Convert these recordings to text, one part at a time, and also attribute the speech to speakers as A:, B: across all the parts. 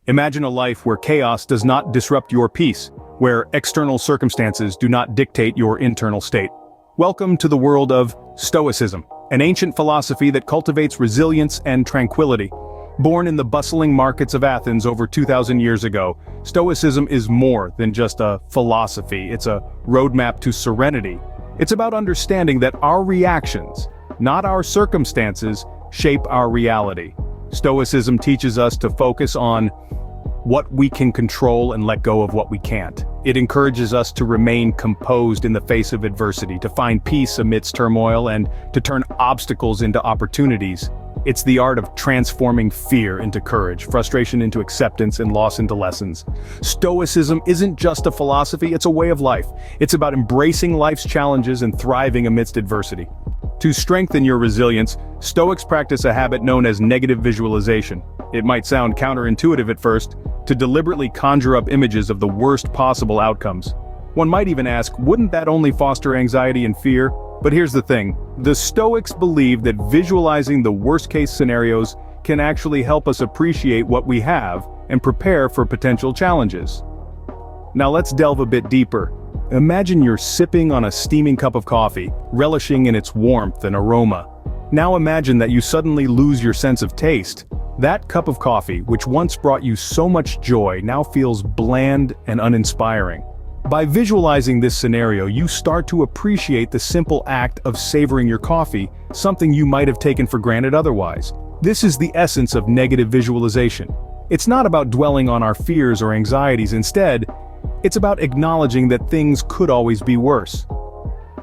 A: Imagine a life where chaos does not disrupt your peace, where external circumstances do not dictate your internal state. Welcome to the world of Stoicism, an ancient philosophy that cultivates resilience and tranquility. Born in the bustling markets of Athens over 2,000 years ago, Stoicism is more than just a philosophy, it's a roadmap to serenity. It's about understanding that our reactions, not our circumstances, shape our reality. Stoicism teaches us to focus on what we can control and let go of what we can't. It encourages us to remain composed in the face of adversity, to find peace amidst turmoil, and to turn obstacles into opportunities. It's the art of transforming fear into courage, frustration into acceptance, and loss into lessons. Stoicism isn't just a philosophy, it's a way of life. It's about embracing life's challenges and thriving amidst adversity. To strengthen your resilience, Stoics practice a habit known as negative visualization. It might sound counterintuitive at first, to deliberately conjure up images of the worst possible outcomes. One might even ask, wouldn't that only foster anxiety and fear? But here's the thing, the Stoics believe that visualizing the worst-case scenarios can actually help us appreciate what we have and prepare for potential challenges. Now let's delve a bit deeper. Imagine you're sipping on a steaming cup of coffee, relishing in its warmth and aroma. Now imagine that you suddenly lose your sense of taste. That cup of coffee, which once brought you so much joy, now feels bland and uninspiring. By visualizing this scenario, you start to appreciate the simple act of savoring your coffee, something you might have taken for granted otherwise. This is the essence of negative visualization. It's not about dwelling on our fears or anxieties. Instead, it's about acknowledging that things could always be worse.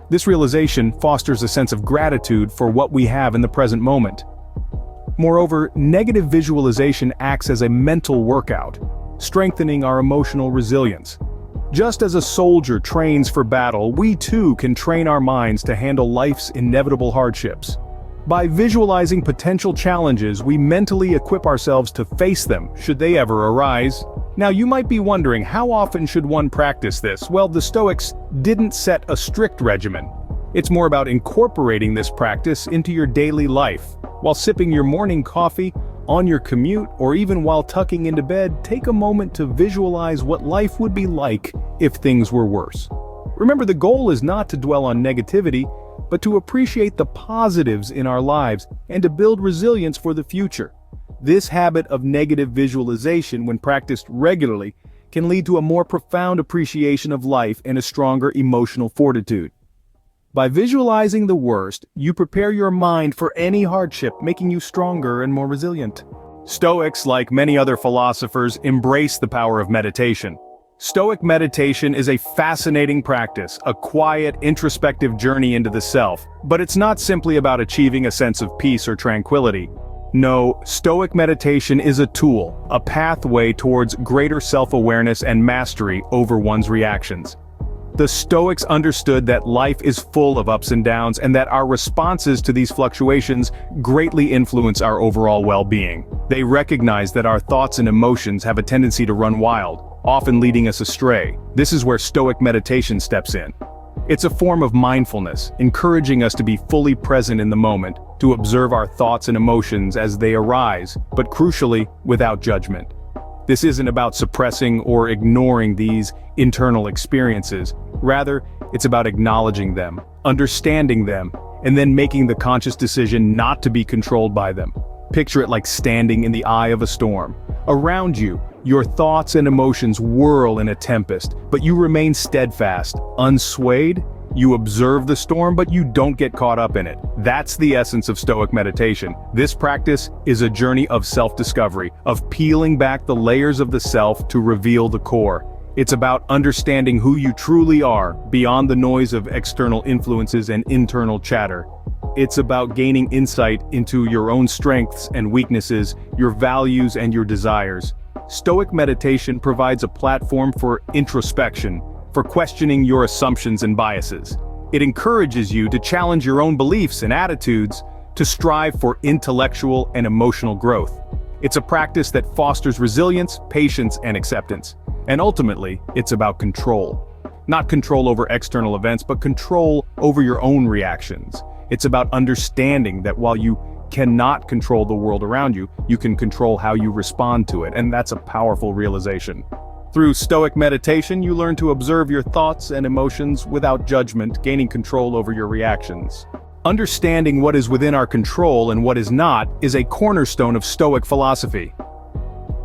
A: This realization fosters a sense of gratitude for what we have in the present moment. Moreover, negative visualization acts as a mental workout, strengthening our emotional resilience. Just as a soldier trains for battle, we too can train our minds to handle life's inevitable hardships. By visualizing potential challenges, we mentally equip ourselves to face them, should they ever arise. Now you might be wondering, how often should one practice this? Well, the Stoics didn't set a strict regimen. It's more about incorporating this practice into your daily life. While sipping your morning coffee, on your commute, or even while tucking into bed, take a moment to visualize what life would be like if things were worse. Remember, the goal is not to dwell on negativity, but to appreciate the positives in our lives and to build resilience for the future. This habit of negative visualization, when practiced regularly, can lead to a more profound appreciation of life and a stronger emotional fortitude. By visualizing the worst, you prepare your mind for any hardship, making you stronger and more resilient. Stoics, like many other philosophers, embrace the power of meditation. Stoic meditation is a fascinating practice, a quiet, introspective journey into the self, but it's not simply about achieving a sense of peace or tranquility. No, Stoic meditation is a tool, a pathway towards greater self-awareness and mastery over one's reactions. The Stoics understood that life is full of ups and downs and that our responses to these fluctuations greatly influence our overall well-being. They recognize that our thoughts and emotions have a tendency to run wild, often leading us astray. This is where Stoic meditation steps in. It's a form of mindfulness, encouraging us to be fully present in the moment, to observe our thoughts and emotions as they arise, but crucially, without judgment. This isn't about suppressing or ignoring these internal experiences. Rather, it's about acknowledging them, understanding them, and then making the conscious decision not to be controlled by them. Picture it like standing in the eye of a storm. Around you, your thoughts and emotions whirl in a tempest, but you remain steadfast, unswayed. You observe the storm, but you don't get caught up in it. That's the essence of Stoic meditation. This practice is a journey of self-discovery, of peeling back the layers of the self to reveal the core. It's about understanding who you truly are, beyond the noise of external influences and internal chatter. It's about gaining insight into your own strengths and weaknesses, your values and your desires. Stoic meditation provides a platform for introspection, for questioning your assumptions and biases. It encourages you to challenge your own beliefs and attitudes, to strive for intellectual and emotional growth. It's a practice that fosters resilience, patience, and acceptance. And ultimately, it's about control. Not control over external events, but control over your own reactions. It's about understanding that while you cannot control the world around you, you can control how you respond to it, and that's a powerful realization. Through Stoic meditation, you learn to observe your thoughts and emotions without judgment, gaining control over your reactions. Understanding what is within our control and what is not is a cornerstone of Stoic philosophy.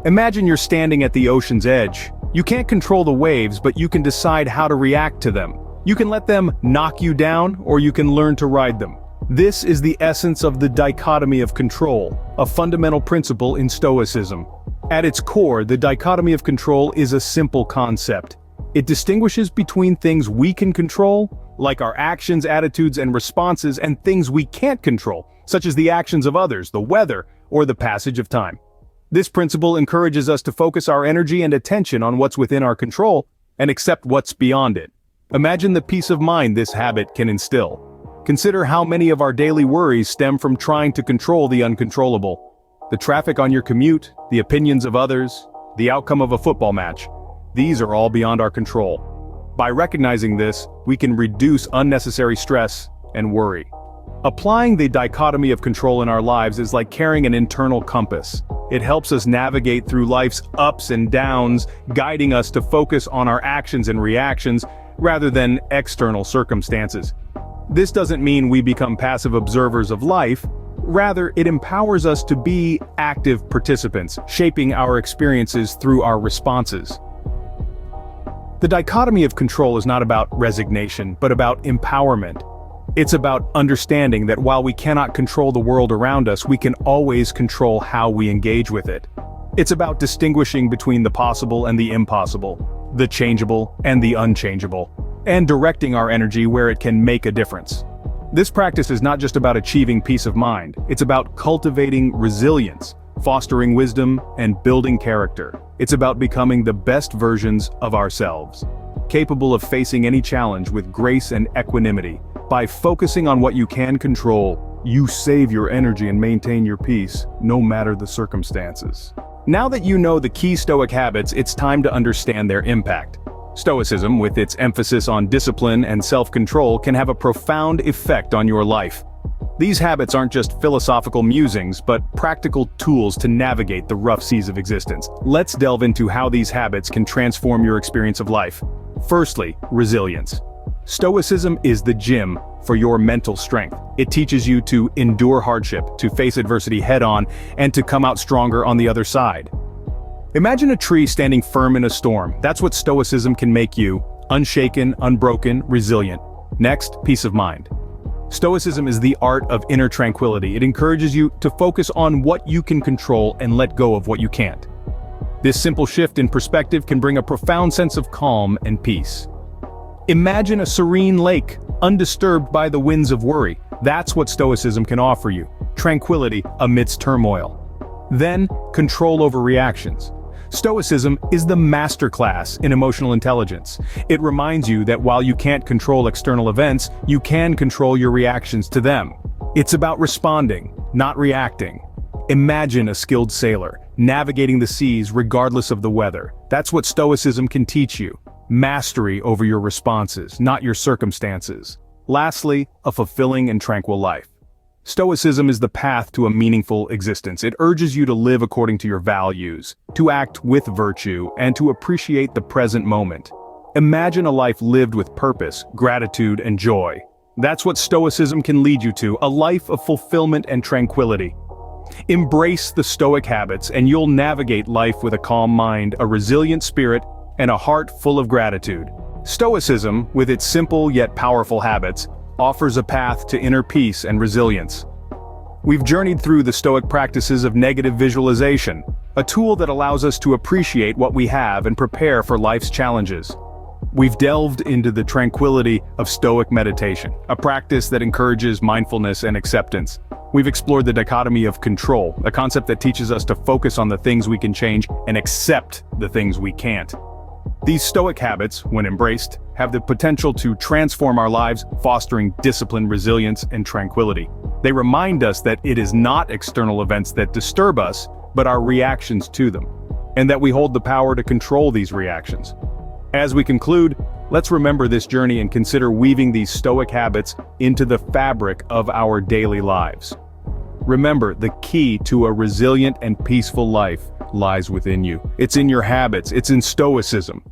A: Imagine you're standing at the ocean's edge. You can't control the waves, but you can decide how to react to them. You can let them knock you down, or you can learn to ride them. This is the essence of the dichotomy of control, a fundamental principle in Stoicism. At its core, the dichotomy of control is a simple concept. It distinguishes between things we can control, like our actions, attitudes, and responses, and things we can't control, such as the actions of others, the weather, or the passage of time. This principle encourages us to focus our energy and attention on what's within our control and accept what's beyond it. Imagine the peace of mind this habit can instill. Consider how many of our daily worries stem from trying to control the uncontrollable. The traffic on your commute, the opinions of others, the outcome of a football match. These are all beyond our control. By recognizing this, we can reduce unnecessary stress and worry. Applying the dichotomy of control in our lives is like carrying an internal compass. It helps us navigate through life's ups and downs, guiding us to focus on our actions and reactions rather than external circumstances. This doesn't mean we become passive observers of life. Rather, it empowers us to be active participants, shaping our experiences through our responses. The dichotomy of control is not about resignation, but about empowerment. It's about understanding that while we cannot control the world around us, we can always control how we engage with it. It's about distinguishing between the possible and the impossible, the changeable and the unchangeable, and directing our energy where it can make a difference. This practice is not just about achieving peace of mind, it's about cultivating resilience, fostering wisdom, and building character. It's about becoming the best versions of ourselves, capable of facing any challenge with grace and equanimity. By focusing on what you can control, you save your energy and maintain your peace, no matter the circumstances. Now that you know the key Stoic habits, it's time to understand their impact. Stoicism, with its emphasis on discipline and self-control, can have a profound effect on your life. These habits aren't just philosophical musings, but practical tools to navigate the rough seas of existence. Let's delve into how these habits can transform your experience of life. Firstly, resilience. Stoicism is the gym for your mental strength. It teaches you to endure hardship, to face adversity head-on, and to come out stronger on the other side. Imagine a tree standing firm in a storm. That's what Stoicism can make you: unshaken, unbroken, resilient. Next, peace of mind. Stoicism is the art of inner tranquility. It encourages you to focus on what you can control and let go of what you can't. This simple shift in perspective can bring a profound sense of calm and peace. Imagine a serene lake, undisturbed by the winds of worry. That's what Stoicism can offer you: tranquility amidst turmoil. Then, control over reactions. Stoicism is the masterclass in emotional intelligence. It reminds you that while you can't control external events, you can control your reactions to them. It's about responding, not reacting. Imagine a skilled sailor, navigating the seas regardless of the weather. That's what Stoicism can teach you: mastery over your responses, not your circumstances. Lastly, a fulfilling and tranquil life. Stoicism is the path to a meaningful existence. It urges you to live according to your values, to act with virtue, and to appreciate the present moment. Imagine a life lived with purpose, gratitude, and joy. That's what Stoicism can lead you to: a life of fulfillment and tranquility. Embrace the Stoic habits, and you'll navigate life with a calm mind, a resilient spirit, and a heart full of gratitude. Stoicism, with its simple yet powerful habits, offers a path to inner peace and resilience. We've journeyed through the Stoic practices of negative visualization, a tool that allows us to appreciate what we have and prepare for life's challenges. We've delved into the tranquility of Stoic meditation, a practice that encourages mindfulness and acceptance. We've explored the dichotomy of control, a concept that teaches us to focus on the things we can change and accept the things we can't. These Stoic habits, when embraced, have the potential to transform our lives, fostering discipline, resilience, and tranquility. They remind us that it is not external events that disturb us, but our reactions to them, and that we hold the power to control these reactions. As we conclude, let's remember this journey and consider weaving these Stoic habits into the fabric of our daily lives. Remember, the key to a resilient and peaceful life lies within you. It's in your habits, it's in Stoicism.